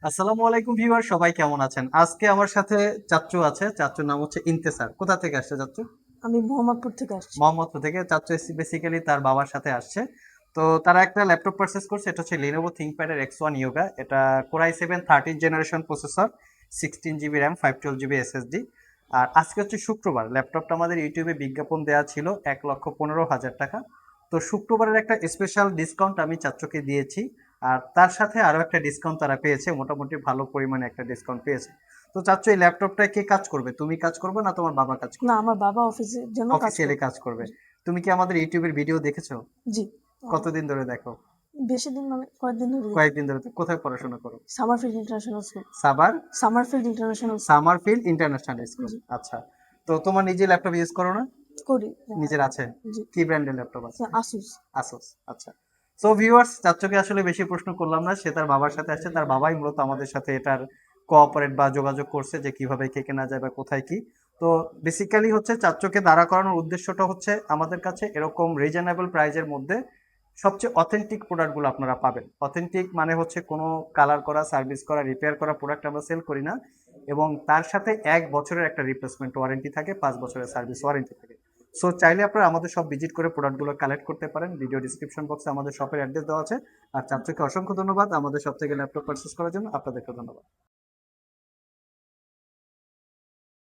আসসালামু আলাইকুম ভিউয়ার, সবাই কেমন আছেন? আজকে আমার সাথে চাচ্চু আছে। চাচ্চুর নাম হচ্ছে ইন্তেসার। কোথা থেকে আসছে চাচ্চু? আমি মোহাম্মদপুর থেকে আসছি। মোহাম্মদপুর থেকে। চাচ্চু বেসিক্যালি তার বাবার সাথে আসছে। তো তারা একটা ল্যাপটপ পারচেস করছে, এটা হচ্ছে Lenovo ThinkPad এর X1 Yoga। এটা Core i7 13th generation processor, 16 GB RAM, 512 GB SSD। আর আজকে হচ্ছে শুক্রবার, ল্যাপটপটা আমাদের ইউটিউবে বিজ্ঞাপন দেওয়া ছিল 1,15,000 টাকা। তো শুক্রবারের একটা স্পেশাল ডিসকাউন্ট আমি চাচ্চুকে দিয়েছি। আর তার সাথে আরো একটা ডিসকাউন্ট তারা পেয়েছে, মোটামুটি ভালো পরিমাণে একটা ডিসকাউন্ট পেয়েছে। তো চাচ্চু, এই ল্যাপটপটায় কে কাজ করবে? তুমি কাজ করবে না তোমার বাবা কাজ না, করবে? আমার বাবা অফিসের জন্য কাজ অফিসিয়ালি করে। কাজ করবে। জি। তুমি কি আমাদের ইউটিউবের ভিডিও দেখেছো? জি। কতদিন ধরে দেখো? বেশি দিন মানে কয়েকদিন ধরে দেখি। কয়েকদিন ধরে। কোথায় পড়াশোনা করো? Summerfield International School. সাবার Summerfield International School. Summerfield International School. জি। আচ্ছা। তো তোমার নিজে ল্যাপটপ ইউজ করো না? করি। নিজের আছে? জি। কি ব্র্যান্ডের ল্যাপটপ আছে? আসুস। আসুস। আচ্ছা। সো ভিউয়ার্স, চাচ্চুকে আসলে বেশি প্রশ্ন করলাম না, সে তার বাবার সাথে আসছে, তার বাবাই মূলত আমাদের সাথে এটার কোঅপারেট বা যোগাযোগ করছে যে কিভাবে কে কেনা যায় বা কোথায় কি। তো বেসিক্যালি হচ্ছে চাচ্চুকে দাঁড়া করানোর উদ্দেশ্যটা হচ্ছে আমাদের কাছে এরকম রিজনেবল প্রাইজের মধ্যে সবচেয়ে অথেন্টিক প্রোডাক্টগুলো আপনারা পাবেন। অথেন্টিক মানে হচ্ছে কোনো কালার করা, সার্ভিস করা, রিপেয়ার করা প্রোডাক্ট আমরা সেল করি না। এবং তার সাথে 1 বছরের একটা রিপ্লেসমেন্ট ওয়ারেন্টি থাকে, 5 বছরের সার্ভিস ওয়ারেন্টি থাকে। সো চাইলে আপনারা আমাদের সব ভিজিট করে প্রোডাক্টগুলো কালেক্ট করতে পারেন। ভিডিও ডিসক্রিপশন বক্সে আমাদের শপের অ্যাড্রেস দেওয়া আছে। আর চাচ্চুকে অসংখ্য ধন্যবাদ আমাদের সব থেকে ল্যাপটপ পারচেস করার জন্য। আপনাদেরকে ধন্যবাদ।